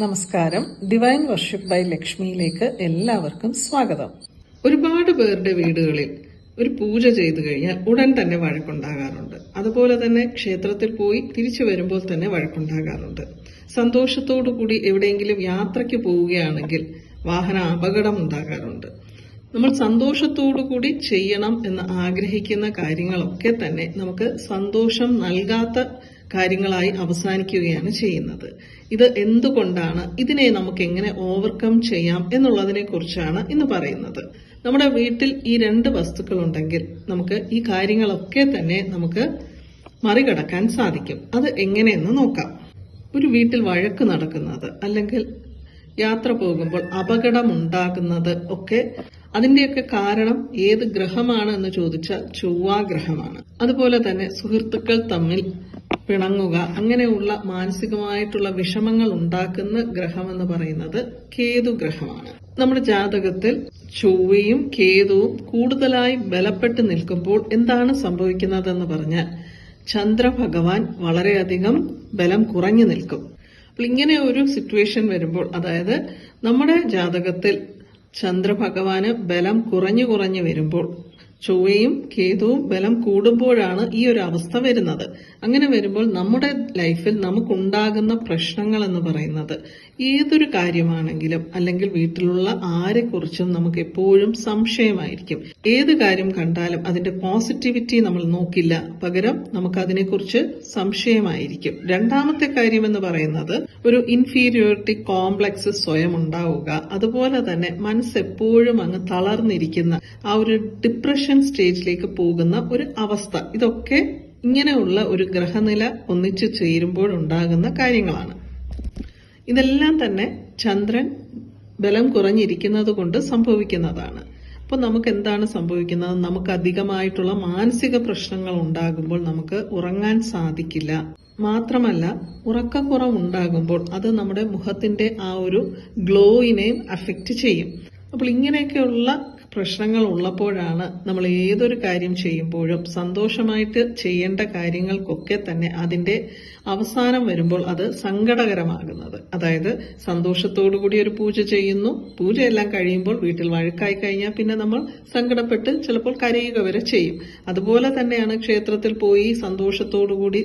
നമസ്കാരം. Divine worship by ലക്ഷ്മിയിലേക്ക് എല്ലാവർക്കും സ്വാഗതം. ഒരുപാട് പേരുടെ വീടുകളിൽ ഒരു പൂജ ചെയ്തു കഴിഞ്ഞാൽ ഉടൻ തന്നെ വഴക്കുണ്ടാകാറുണ്ട്. അതുപോലെ തന്നെ ക്ഷേത്രത്തിൽ പോയി തിരിച്ചു വരുമ്പോൾ തന്നെ വഴക്കുണ്ടാകാറുണ്ട്. സന്തോഷത്തോടു കൂടി എവിടെയെങ്കിലും യാത്രയ്ക്ക് പോവുകയാണെങ്കിൽ വാഹന അപകടം ഉണ്ടാകാറുണ്ട്. നമ്മൾ സന്തോഷത്തോടു കൂടി ചെയ്യണം എന്ന് ആഗ്രഹിക്കുന്ന കാര്യങ്ങളൊക്കെ തന്നെ നമുക്ക് സന്തോഷം നൽകാത്ത കാര്യങ്ങളായി അവസാനിക്കുകയാണ് ചെയ്യുന്നത്. ഇത് എന്തുകൊണ്ടാണ്, ഇതിനെ നമുക്ക് എങ്ങനെ ഓവർകം ചെയ്യാം എന്നുള്ളതിനെ കുറിച്ചാണ് ഇന്ന് പറയുന്നത്. നമ്മുടെ വീട്ടിൽ ഈ രണ്ട് വസ്തുക്കൾ ഉണ്ടെങ്കിൽ നമുക്ക് ഈ കാര്യങ്ങളൊക്കെ തന്നെ നമുക്ക് മറികടക്കാൻ സാധിക്കും. അത് എങ്ങനെയെന്ന് നോക്കാം. ഒരു വീട്ടിൽ വഴക്ക് നടക്കുന്നത് അല്ലെങ്കിൽ യാത്ര പോകുമ്പോൾ അപകടമുണ്ടാകുന്നത് ഒക്കെ അതിന്റെയൊക്കെ കാരണം ഏത് ഗ്രഹമാണ് എന്ന് ചോദിച്ചാൽ ചൊവ്വാഗ്രഹമാണ്. അതുപോലെ തന്നെ സുഹൃത്തുക്കൾ തമ്മിൽ പിണങ്ങുക, അങ്ങനെയുള്ള മാനസികമായിട്ടുള്ള വിഷമങ്ങൾ ഉണ്ടാക്കുന്ന ഗ്രഹം എന്ന് പറയുന്നത് കേതു ഗ്രഹമാണ്. നമ്മുടെ ജാതകത്തിൽ ചൊവ്വയും കേതുവും കൂടുതലായി ബലപ്പെട്ട് നിൽക്കുമ്പോൾ എന്താണ് സംഭവിക്കുന്നതെന്ന് പറഞ്ഞാൽ ചന്ദ്രഭഗവാൻ വളരെയധികം ബലം കുറഞ്ഞു നിൽക്കും. അപ്പോൾ ഇങ്ങനെ ഒരു സിറ്റുവേഷൻ വരുമ്പോൾ, അതായത് നമ്മുടെ ജാതകത്തിൽ ചന്ദ്രഭഗവാന് ബലം കുറഞ്ഞു വരുമ്പോൾ ചൊവ്വയും കേതുവും ബലം കൂടുമ്പോഴാണ് ഈ ഒരു അവസ്ഥ വരുന്നത്. അങ്ങനെ വരുമ്പോൾ നമ്മുടെ ലൈഫിൽ നമുക്കുണ്ടാകുന്ന പ്രശ്നങ്ങൾ എന്ന് പറയുന്നത് ഏതൊരു കാര്യമാണെങ്കിലും അല്ലെങ്കിൽ വീട്ടിലുള്ള ആരെക്കുറിച്ചും നമുക്ക് എപ്പോഴും സംശയമായിരിക്കും. ഏത് കാര്യം കണ്ടാലും അതിന്റെ പോസിറ്റിവിറ്റി നമ്മൾ നോക്കില്ല, പകരം നമുക്ക് അതിനെക്കുറിച്ച് സംശയമായിരിക്കും. രണ്ടാമത്തെ കാര്യം എന്ന് പറയുന്നത് ഒരു ഇൻഫീരിയോറിറ്റി കോംപ്ലക്സ് സ്വയം ഉണ്ടാവുക, അതുപോലെ തന്നെ മനസ്സ് എപ്പോഴും അങ്ങ് തളർന്നിരിക്കുന്ന ആ ഒരു ഡിപ്രഷൻ സ്റ്റേജിലേക്ക് പോകുന്ന ഒരു അവസ്ഥ. ഇതൊക്കെ ഇങ്ങനെയുള്ള ഒരു ഗ്രഹനില ഒന്നിച്ചു ചേരുമ്പോഴുണ്ടാകുന്ന കാര്യങ്ങളാണ്. ഇതെല്ലാം തന്നെ ചന്ദ്രൻ ബലം കുറഞ്ഞിരിക്കുന്നത് കൊണ്ട് സംഭവിക്കുന്നതാണ്. അപ്പോൾ നമുക്ക് എന്താണ് സംഭവിക്കുന്നത്? നമുക്ക് അധികമായിട്ടുള്ള മാനസിക പ്രശ്നങ്ങൾ ഉണ്ടാകുമ്പോൾ നമുക്ക് ഉറങ്ങാൻ സാധിക്കില്ല. മാത്രമല്ല, ഉറക്കക്കുറവുണ്ടാകുമ്പോൾ അത് നമ്മുടെ മുഖത്തിന്റെ ആ ഒരു ഗ്ലോയിനെയും അഫക്റ്റ് ചെയ്യും. അപ്പോൾ ഇങ്ങനെയൊക്കെയുള്ള പ്രശ്നങ്ങൾ ഉള്ളപ്പോഴാണ് നമ്മൾ ഏതൊരു കാര്യം ചെയ്യുമ്പോഴും സന്തോഷമായിട്ട് ചെയ്യേണ്ട കാര്യങ്ങൾക്കൊക്കെ തന്നെ അതിന്റെ അവസാനം വരുമ്പോൾ അത് സങ്കടകരമാകുന്നത്. അതായത് സന്തോഷത്തോടുകൂടി ഒരു പൂജ ചെയ്യുന്നു, പൂജയെല്ലാം കഴിയുമ്പോൾ വീട്ടിൽ വഴക്കായി കഴിഞ്ഞാൽ പിന്നെ നമ്മൾ സങ്കടപ്പെട്ട് ചിലപ്പോൾ കരയുക വരെ ചെയ്യും. അതുപോലെ തന്നെയാണ് ക്ഷേത്രത്തിൽ പോയി സന്തോഷത്തോടുകൂടി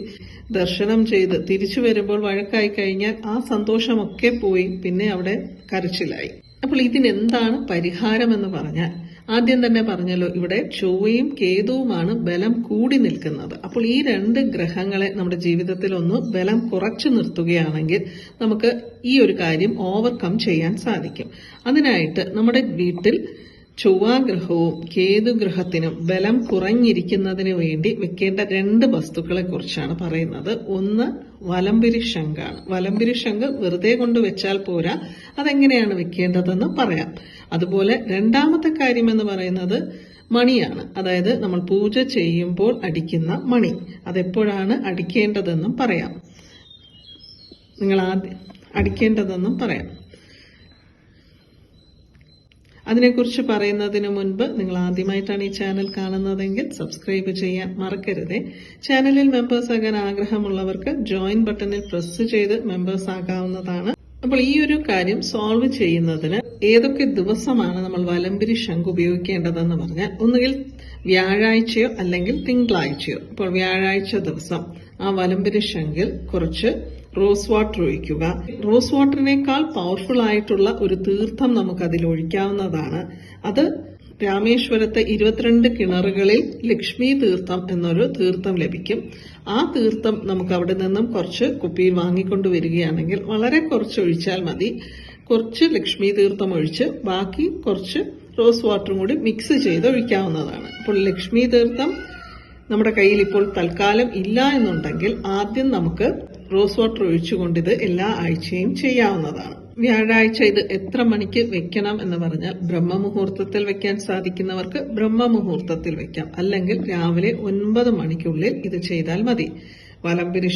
ദർശനം ചെയ്ത് തിരിച്ചു വരുമ്പോൾ വഴക്കായി കഴിഞ്ഞാൽ ആ സന്തോഷമൊക്കെ പോയി പിന്നെ അവിടെ കരച്ചിലായി. അപ്പോൾ ഇതിനെന്താണ് പരിഹാരം എന്ന് പറഞ്ഞാൽ, ആദ്യം തന്നെ പറഞ്ഞല്ലോ, ഇവിടെ ചൊവ്വയും കേതുവുമാണ് ബലം കൂടി നിൽക്കുന്നത്. അപ്പോൾ ഈ രണ്ട് ഗ്രഹങ്ങളെ നമ്മുടെ ജീവിതത്തിൽ ഒന്ന് ബലം കുറച്ചു നിർത്തുകയാണെങ്കിൽ നമുക്ക് ഈ ഒരു കാര്യം ഓവർകം ചെയ്യാൻ സാധിക്കും. അതിനായിട്ട് നമ്മുടെ വീട്ടിൽ ചൊവ്വാഗ്രഹവും കേതുഗ്രഹത്തിനും ബലം കുറഞ്ഞിരിക്കുന്നതിന് വേണ്ടി വെക്കേണ്ട രണ്ട് വസ്തുക്കളെ കുറിച്ചാണ് പറയുന്നത്. ഒന്ന് വലംപിരി ശംഖാണ്. വലംപിരി ശംഖ് വെറുതെ കൊണ്ടുവച്ചാൽ പോരാ, അതെങ്ങനെയാണ് വെക്കേണ്ടതെന്ന് പറയാം. അതുപോലെ രണ്ടാമത്തെ കാര്യം എന്ന് പറയുന്നത് മണിയാണ്. അതായത് നമ്മൾ പൂജ ചെയ്യുമ്പോൾ അടിക്കുന്ന മണി, അതെപ്പോഴാണ് അടിക്കേണ്ടതെന്നും പറയാം. നിങ്ങൾ അടിക്കേണ്ടതെന്നും പറയാം. അതിനെക്കുറിച്ച് പറയുന്നതിന് മുൻപ് നിങ്ങൾ ആദ്യമായിട്ടാണ് ഈ ചാനൽ കാണുന്നതെങ്കിൽ സബ്സ്ക്രൈബ് ചെയ്യാൻ മറക്കരുതേ. ചാനലിൽ മെമ്പേഴ്സ് ആകാൻ ആഗ്രഹമുള്ളവർക്ക് ജോയിൻ ബട്ടണിൽ പ്രസ് ചെയ്ത് മെമ്പേഴ്സ് ആകാവുന്നതാണ്. അപ്പോൾ ഈ ഒരു കാര്യം സോൾവ് ചെയ്യുന്നതിന് ഏതൊക്കെ ദിവസമാണ് നമ്മൾ വലംപിരി ശംഖ് ഉപയോഗിക്കേണ്ടതെന്ന് പറഞ്ഞാൽ, ഒന്നുകിൽ വ്യാഴാഴ്ചയോ അല്ലെങ്കിൽ തിങ്കളാഴ്ചയോ. ഇപ്പോൾ വ്യാഴാഴ്ച ദിവസം ആ വലംപിരി ശംഖിൽ കുറച്ച് റോസ് വാട്ടർ ഒഴിക്കുക. റോസ് വാട്ടറിനേക്കാൾ പവർഫുൾ ആയിട്ടുള്ള ഒരു തീർത്ഥം നമുക്ക് അതിൽ ഒഴിക്കാവുന്നതാണ്. അത് രാമേശ്വരത്തെ 22 കിണറുകളിൽ ലക്ഷ്മി തീർത്ഥം എന്നൊരു തീർത്ഥം ലഭിക്കും. ആ തീർത്ഥം നമുക്ക് അവിടെ നിന്നും കുറച്ച് കുപ്പിയിൽ വാങ്ങിക്കൊണ്ടുവരികയാണെങ്കിൽ വളരെ കുറച്ച് ഒഴിച്ചാൽ മതി. കുറച്ച് ലക്ഷ്മി തീർത്ഥം ഒഴിച്ച് ബാക്കി കുറച്ച് റോസ് വാട്ടറും കൂടി മിക്സ് ചെയ്ത് ഒഴിക്കാവുന്നതാണ്. അപ്പോൾ ലക്ഷ്മി തീർത്ഥം നമ്മുടെ കയ്യിൽ ഇപ്പോൾ തൽക്കാലം ഇല്ല എന്നുണ്ടെങ്കിൽ ആദ്യം നമുക്ക് റോസ് വാട്ടർ ഒഴിച്ചുകൊണ്ട് ഇത് എല്ലാ ആഴ്ചയും ചെയ്യാവുന്നതാണ്. വ്യാഴാഴ്ച ഇത് എത്ര മണിക്ക് വെക്കണം എന്ന് പറഞ്ഞാൽ, ബ്രഹ്മമുഹൂർത്തത്തിൽ വെക്കാൻ സാധിക്കുന്നവർക്ക് ബ്രഹ്മമുഹൂർത്തത്തിൽ വെക്കാം, അല്ലെങ്കിൽ രാവിലെ 9 മണിക്കുള്ളിൽ ഇത് ചെയ്താൽ മതി. വലംപിരി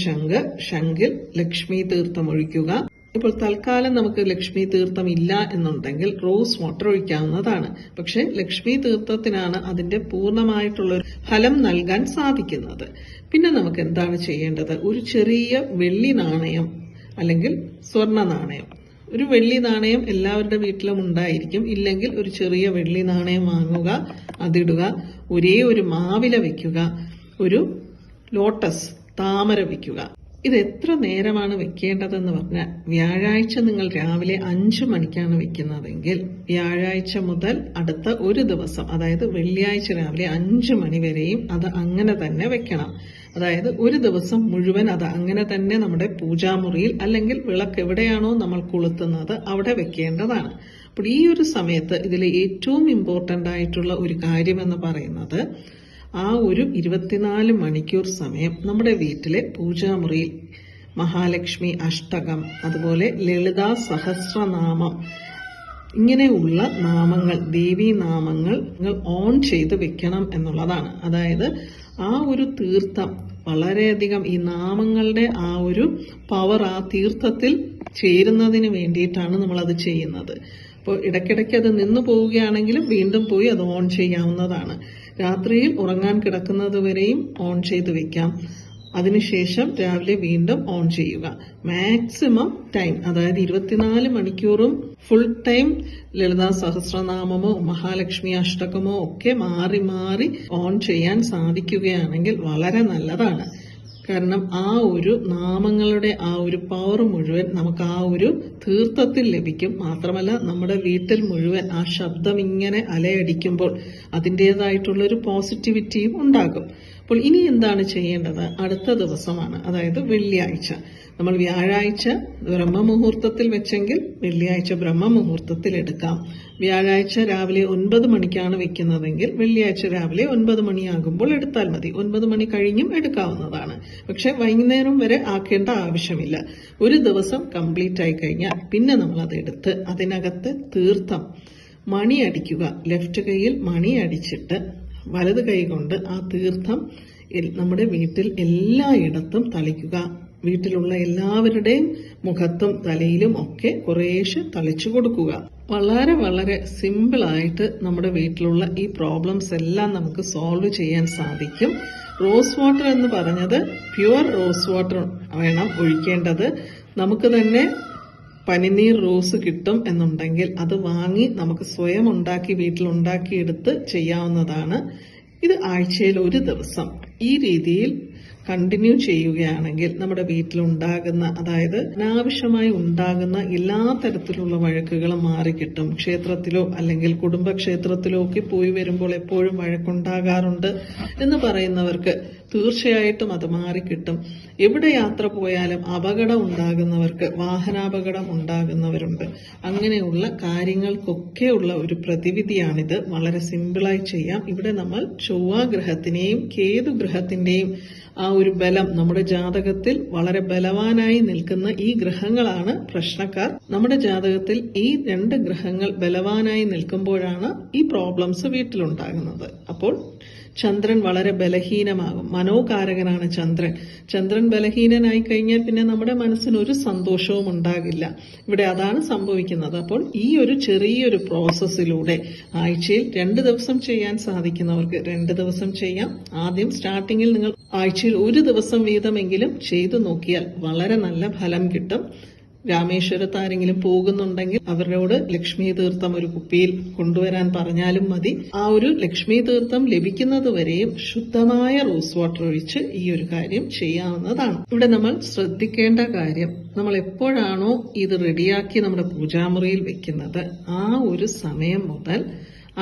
ശംഖിൽ ലക്ഷ്മി തീർത്ഥം ഒഴിക്കുക. ഇപ്പോൾ തൽക്കാലം നമുക്ക് ലക്ഷ്മി തീർത്ഥം ഇല്ല എന്നുണ്ടെങ്കിൽ റോസ് വാട്ടർ ഒഴിക്കാവുന്നതാണ്. പക്ഷെ ലക്ഷ്മി തീർത്ഥത്തിനാണ് അതിന്റെ പൂർണ്ണമായിട്ടുള്ള ഫലം നൽകാൻ സാധിക്കുന്നത്. പിന്നെ നമുക്ക് എന്താണ് ചെയ്യേണ്ടത്? ഒരു ചെറിയ വെള്ളി നാണയം അല്ലെങ്കിൽ സ്വർണ്ണ നാണയം ഒരു വെള്ളി നാണയം എല്ലാവരുടെ വീട്ടിലും ഉണ്ടായിരിക്കും. ഇല്ലെങ്കിൽ ഒരു ചെറിയ വെള്ളി നാണയം വാങ്ങുക, അതിടുക. ഒരേ ഒരു മാവില വെക്കുക, ഒരു ലോട്ടസ് താമര വെക്കുക. ഇത് എത്ര നേരമാണ് വെക്കേണ്ടതെന്ന് പറഞ്ഞാൽ, വ്യാഴാഴ്ച നിങ്ങൾ രാവിലെ 5 മണിക്കാണ് വെക്കുന്നതെങ്കിൽ വ്യാഴാഴ്ച മുതൽ അടുത്ത ഒരു ദിവസം, അതായത് വെള്ളിയാഴ്ച രാവിലെ 5 മണി വരെയും അത് അങ്ങനെ തന്നെ വെക്കണം. അതായത് ഒരു ദിവസം മുഴുവൻ അത് അങ്ങനെ തന്നെ നമ്മുടെ പൂജാമുറിയിൽ അല്ലെങ്കിൽ വിളക്ക് എവിടെയാണോ നമ്മൾ കൊളുത്തുന്നത് അവിടെ വെക്കേണ്ടതാണ്. അപ്പോൾ ഈ ഒരു സമയത്ത് ഇതിലെ ഏറ്റവും ഇമ്പോർട്ടന്റ് ആയിട്ടുള്ള ഒരു കാര്യമെന്ന് പറയുന്നത്, ആ ഒരു 24 മണിക്കൂർ സമയം നമ്മുടെ വീട്ടിലെ പൂജാമുറിയിൽ മഹാലക്ഷ്മി അഷ്ടകം, അതുപോലെ ലളിതാ സഹസ്രനാമം, ഇങ്ങനെയുള്ള നാമങ്ങൾ, ദേവീ നാമങ്ങൾ നിങ്ങൾ ഓൺ ചെയ്ത് വെക്കണം എന്നുള്ളതാണ്. അതായത് ആ ഒരു തീർത്ഥം വളരെയധികം ഈ നാമങ്ങളുടെ ആ ഒരു പവർ ആ തീർത്ഥത്തിൽ ചേരുന്നതിന് വേണ്ടിയിട്ടാണ് നമ്മളത് ചെയ്യുന്നത്. അപ്പോൾ ഇടയ്ക്കിടയ്ക്ക് അത് നിന്നു പോവുകയാണെങ്കിലും വീണ്ടും പോയി അത് ഓൺ ചെയ്യാവുന്നതാണ്. രാത്രിയിൽ ഉറങ്ങാൻ കിടക്കുന്നത് വരെയും ഓൺ ചെയ്ത് വെക്കാം. അതിനുശേഷം രാവിലെ വീണ്ടും ഓൺ ചെയ്യുക. മാക്സിമം ടൈം, അതായത് 24 മണിക്കൂറും ഫുൾ ടൈം ലളിതാ സഹസ്രനാമമോ മഹാലക്ഷ്മി അഷ്ടകമോ ഒക്കെ മാറി മാറി ഓൺ ചെയ്യാൻ സാധിക്കുകയാണെങ്കിൽ വളരെ നല്ലതാണ്. കാരണം ആ ഒരു നാമങ്ങളുടെ ആ ഒരു പവർ മുഴുവൻ നമുക്ക് ആ ഒരു തീർത്ഥത്തിൽ ലഭിക്കും. മാത്രമല്ല നമ്മുടെ വീട്ടിൽ മുഴുവൻ ആ ശബ്ദം ഇങ്ങനെ അലയടിക്കുമ്പോൾ അതിൻ്റെതായിട്ടുള്ളൊരു പോസിറ്റിവിറ്റിയും ഉണ്ടാകും. അപ്പോൾ ഇനി എന്താണ് ചെയ്യേണ്ടത്? അടുത്ത ദിവസമാണ്, അതായത് വെള്ളിയാഴ്ച. നമ്മൾ വ്യാഴാഴ്ച ബ്രഹ്മമുഹൂർത്തത്തിൽ വെച്ചെങ്കിൽ വെള്ളിയാഴ്ച ബ്രഹ്മമുഹൂർത്തത്തിൽ എടുക്കാം. വ്യാഴാഴ്ച രാവിലെ 9 മണിക്കാണ് വെക്കുന്നതെങ്കിൽ വെള്ളിയാഴ്ച രാവിലെ 9 മണിയാകുമ്പോൾ എടുത്താൽ മതി. 9 മണി കഴിഞ്ഞും എടുക്കാവുന്നതാണ്. പക്ഷെ വൈകുന്നേരം വരെ ആക്കേണ്ട ആവശ്യമില്ല. ഒരു ദിവസം കംപ്ലീറ്റ് ആയി കഴിഞ്ഞാൽ പിന്നെ നമ്മൾ അത് എടുത്ത് അതിനകത്ത് തീർത്ഥം മണി അടിക്കുക. ലെഫ്റ്റ് കൈയിൽ മണി അടിച്ചിട്ട് വലത് കൈ കൊണ്ട് ആ തീർത്ഥം നമ്മുടെ വീട്ടിൽ എല്ലായിടത്തും തളിക്കുക. വീട്ടിലുള്ള എല്ലാവരുടെയും മുഖത്തും തലയിലും ഒക്കെ കുറേശ്ശെ തളിച്ചു കൊടുക്കുക. വളരെ വളരെ സിമ്പിളായിട്ട് നമ്മുടെ വീട്ടിലുള്ള ഈ പ്രോബ്ലംസ് എല്ലാം നമുക്ക് സോൾവ് ചെയ്യാൻ സാധിക്കും. റോസ് വാട്ടർ എന്ന് പറഞ്ഞത് പ്യുവർ റോസ് വാട്ടർ വേണം ഒഴിക്കേണ്ടത്. നമുക്ക് തന്നെ പനിനീർ റോസ് കിട്ടും എന്നുണ്ടെങ്കിൽ അത് വാങ്ങി നമുക്ക് സ്വയം ഉണ്ടാക്കി വീട്ടിലുണ്ടാക്കിയെടുത്ത് ചെയ്യാവുന്നതാണ്. ഇത് ആഴ്ചയിൽ ഒരു ദിവസം ഈ രീതിയിൽ കണ്ടിന്യൂ ചെയ്യുകയാണെങ്കിൽ നമ്മുടെ വീട്ടിലുണ്ടാകുന്ന, അതായത് അനാവശ്യമായി ഉണ്ടാകുന്ന എല്ലാ തരത്തിലുള്ള വഴക്കുകളും മാറിക്കിട്ടും. ക്ഷേത്രത്തിലോ അല്ലെങ്കിൽ കുടുംബക്ഷേത്രത്തിലോ ഒക്കെ പോയി വരുമ്പോൾ എപ്പോഴും വഴക്കുണ്ടാകാറുണ്ട് എന്ന് പറയുന്നവർക്ക് തീർച്ചയായിട്ടും അത് മാറിക്കിട്ടും. എവിടെ യാത്ര പോയാലും അപകടം ഉണ്ടാകുന്നവർക്ക്, വാഹനാപകടം ഉണ്ടാകുന്നവരുണ്ട്. അങ്ങനെയുള്ള കാര്യങ്ങൾക്കൊക്കെയുള്ള ഒരു പ്രതിവിധിയാണിത്. വളരെ സിമ്പിളായി ചെയ്യാം. ഇവിടെ നമ്മൾ ചൊവ്വ ഗ്രഹത്തിനെയും കേതു ഗ്രഹത്തിന്റെയും ആ ഒരു ബലം, നമ്മുടെ ജാതകത്തിൽ വളരെ ബലവാനായി നിൽക്കുന്ന ഈ ഗ്രഹങ്ങളാണ് പ്രശ്നക്കാർ. നമ്മുടെ ജാതകത്തിൽ ഈ 2 ഗ്രഹങ്ങൾ ബലവാനായി നിൽക്കുമ്പോഴാണ് ഈ പ്രോബ്ലംസ് വീട്ടിലുണ്ടാകുന്നത്. അപ്പോൾ ചന്ദ്രൻ വളരെ ബലഹീനമാകും. മനോകാരകനാണ് ചന്ദ്രൻ. ചന്ദ്രൻ ബലഹീനനായി കഴിഞ്ഞാൽ പിന്നെ നമ്മുടെ മനസ്സിന് ഒരു സന്തോഷവും ഉണ്ടാകില്ല. ഇവിടെ അതാണ് സംഭവിക്കുന്നത്. അപ്പോൾ ഈ ഒരു ചെറിയൊരു പ്രോസസ്സിലൂടെ ആഴ്ചയിൽ 2 ദിവസം ചെയ്യാൻ സാധിക്കുന്നവർക്ക് 2 ദിവസം ചെയ്യാം. ആദ്യം സ്റ്റാർട്ടിങ്ങിൽ നിങ്ങൾ ആഴ്ചയിൽ ഒരു ദിവസം വീതമെങ്കിലും ചെയ്തു നോക്കിയാൽ വളരെ നല്ല ഫലം കിട്ടും. രാമേശ്വരത്ത് ആരെങ്കിലും പോകുന്നുണ്ടെങ്കിൽ അവരോട് ലക്ഷ്മി തീർത്ഥം ഒരു കുപ്പിയിൽ കൊണ്ടുവരാൻ പറഞ്ഞാലും മതി. ആ ഒരു ലക്ഷ്മി തീർത്ഥം ലഭിക്കുന്നത് വരെയും ശുദ്ധമായ റോസ് വാട്ടർ ഒഴിച്ച് ഈ ഒരു കാര്യം ചെയ്യാവുന്നതാണ്. ഇവിടെ നമ്മൾ ശ്രദ്ധിക്കേണ്ട കാര്യം, നമ്മൾ എപ്പോഴാണോ ഇത് റെഡിയാക്കി നമ്മുടെ പൂജാമുറിയിൽ വെക്കുന്നത് ആ ഒരു സമയം മുതൽ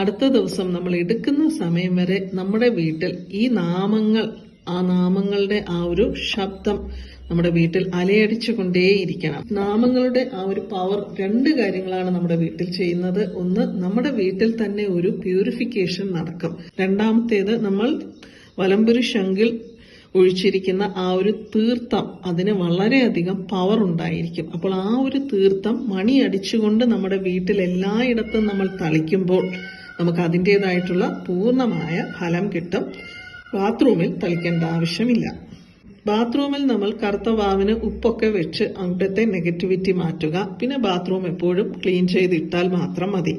അടുത്ത ദിവസം നമ്മൾ എടുക്കുന്ന സമയം വരെ നമ്മുടെ വീട്ടിൽ ഈ നാമങ്ങൾ, ആ നാമങ്ങളുടെ ആ ഒരു ശബ്ദം നമ്മുടെ വീട്ടിൽ അലയടിച്ചുകൊണ്ടേയിരിക്കണം. നാമങ്ങളുടെ ആ ഒരു പവർ 2 കാര്യങ്ങളാണ് നമ്മുടെ വീട്ടിൽ ചെയ്യുന്നത്. ഒന്ന്, നമ്മുടെ വീട്ടിൽ തന്നെ ഒരു പ്യൂരിഫിക്കേഷൻ നടക്കും. രണ്ടാമത്തേത്, നമ്മൾ വലംപുരി ശംഖിൽ ഒഴിച്ചിരിക്കുന്ന ആ ഒരു തീർത്ഥം, അതിന് വളരെയധികം പവർ ഉണ്ടായിരിക്കും. അപ്പോൾ ആ ഒരു തീർത്ഥം മണി അടിച്ചുകൊണ്ട് നമ്മുടെ വീട്ടിൽ എല്ലായിടത്തും നമ്മൾ തളിക്കുമ്പോൾ നമുക്ക് അതിൻ്റെതായിട്ടുള്ള പൂർണ്ണമായ ഫലം കിട്ടും. ബാത്റൂമിൽ തളിക്കേണ്ട ആവശ്യമില്ല. ബാത്റൂമിൽ നമ്മൾ കറുത്ത വാവിന് ഉപ്പൊക്കെ വെച്ച് അവിടുത്തെ നെഗറ്റിവിറ്റി മാറ്റുക. പിന്നെ ബാത്റൂം എപ്പോഴും ക്ലീൻ ചെയ്തിട്ടാൽ മാത്രം മതി.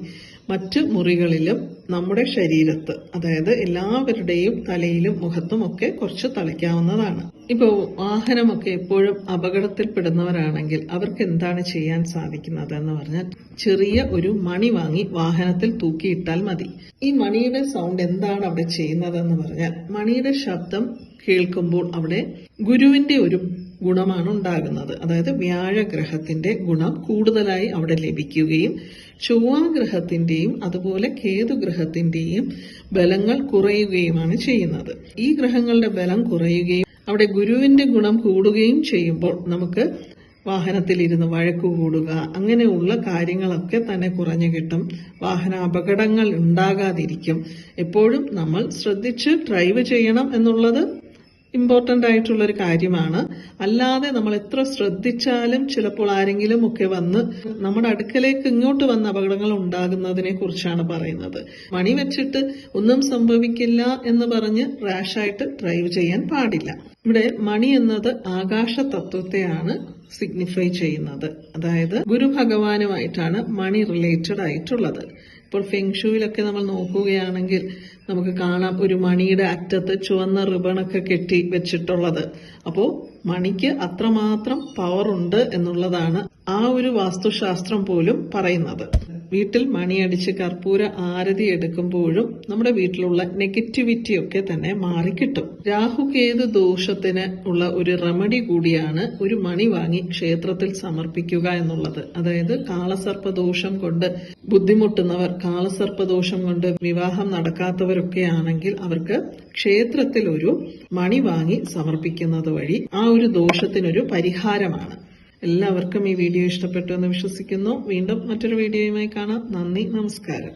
മറ്റു മുറികളിലും നമ്മുടെ ശരീരത്ത്, അതായത് എല്ലാവരുടെയും തലയിലും മുഖത്തും ഒക്കെ കുറച്ച് തളിക്കാവുന്നതാണ്. ഇപ്പോൾ വാഹനമൊക്കെ എപ്പോഴും അപകടത്തിൽപ്പെടുന്നവരാണെങ്കിൽ അവർക്ക് എന്താണ് ചെയ്യാൻ സാധിക്കുന്നത് എന്ന് പറഞ്ഞാൽ, ചെറിയ ഒരു മണി വാങ്ങി വാഹനത്തിൽ തൂക്കിയിട്ടാൽ മതി. ഈ മണിയുടെ സൗണ്ട് എന്താണ് അവിടെ ചെയ്യുന്നതെന്ന് പറഞ്ഞാൽ, മണിയുടെ ശബ്ദം കേൾക്കുമ്പോൾ അവിടെ ഗുരുവിന്റെ ഒരു ഗുണമാണ് ഉണ്ടാകുന്നത്. അതായത് വ്യാഴഗ്രഹത്തിന്റെ ഗുണം കൂടുതലായി അവിടെ ലഭിക്കുകയും ചൊവ്വാഗ്രഹത്തിന്റെയും അതുപോലെ കേതുഗ്രഹത്തിന്റെയും ബലങ്ങൾ കുറയുകയുമാണ് ചെയ്യുന്നത്. ഈ ഗ്രഹങ്ങളുടെ ബലം കുറയുകയും അവിടെ ഗുരുവിന്റെ ഗുണം കൂടുകയും ചെയ്യുമ്പോൾ നമുക്ക് വാഹനത്തിലിരുന്ന് വഴക്കു കൂടുക, അങ്ങനെയുള്ള കാര്യങ്ങളൊക്കെ തന്നെ കുറഞ്ഞു കിട്ടും. വാഹന അപകടങ്ങൾ ഉണ്ടാകാതിരിക്കും. എപ്പോഴും നമ്മൾ ശ്രദ്ധിച്ച് ഡ്രൈവ് ചെയ്യണം എന്നുള്ളത് ഇമ്പോർട്ടന്റ് ആയിട്ടുള്ളൊരു കാര്യമാണ്. അല്ലാതെ നമ്മൾ എത്ര ശ്രദ്ധിച്ചാലും ചിലപ്പോൾ ആരെങ്കിലും ഒക്കെ വന്ന് നമ്മുടെ അടുക്കലേക്ക് ഇങ്ങോട്ട് വന്ന അപകടങ്ങൾ ഉണ്ടാകുന്നതിനെ കുറിച്ചാണ് പറയുന്നത്. മണി വെച്ചിട്ട് ഒന്നും സംഭവിക്കില്ല എന്ന് പറഞ്ഞ് റാഷായിട്ട് ഡ്രൈവ് ചെയ്യാൻ പാടില്ല. ഇവിടെ മണി എന്നത് ആകാശ തത്വത്തെയാണ് സിഗ്നിഫൈ ചെയ്യുന്നത്. അതായത് ഗുരു ഭഗവാനുമായിട്ടാണ് മണി റിലേറ്റഡ് ആയിട്ടുള്ളത്. ഇപ്പോൾ ഫെങ്ഷുവിലൊക്കെ നമ്മൾ നോക്കുകയാണെങ്കിൽ നമുക്ക് കാണാം ഒരു മണിയുടെ അറ്റത്ത് ചുവന്ന റിബണൊക്കെ കെട്ടി വെച്ചിട്ടുള്ളത്. അപ്പോൾ മണിക്ക് അത്രമാത്രം പവർ ഉണ്ട് എന്നുള്ളതാണ് ആ ഒരു വാസ്തുശാസ്ത്രം പോലും പറയുന്നത്. വീട്ടിൽ മണിയടിച്ച് കർപ്പൂര ആരതി എടുക്കുമ്പോഴും നമ്മുടെ വീട്ടിലുള്ള നെഗറ്റിവിറ്റി ഒക്കെ തന്നെ മാറിക്കിട്ടും. രാഹുകേതു ദോഷത്തിന് ഉള്ള ഒരു റെമഡി കൂടിയാണ് ഒരു മണി വാങ്ങി ക്ഷേത്രത്തിൽ സമർപ്പിക്കുക എന്നുള്ളത്. അതായത് കാളസർപ്പദോഷം കൊണ്ട് ബുദ്ധിമുട്ടുന്നവർ, കാളസർപ്പദോഷം കൊണ്ട് വിവാഹം നടക്കാത്തവരൊക്കെ ആണെങ്കിൽ അവർക്ക് ക്ഷേത്രത്തിൽ ഒരു മണി വാങ്ങി സമർപ്പിക്കുന്നത് വഴി ആ ഒരു ദോഷത്തിനൊരു പരിഹാരമാണ്. എല്ലാവർക്കും ഈ വീഡിയോ ഇഷ്ടപ്പെട്ടു എന്ന് വിശ്വസിക്കുന്നു. വീണ്ടും മറ്റൊരു വീഡിയോയുമായി കാണാം. നന്ദി, നമസ്കാരം.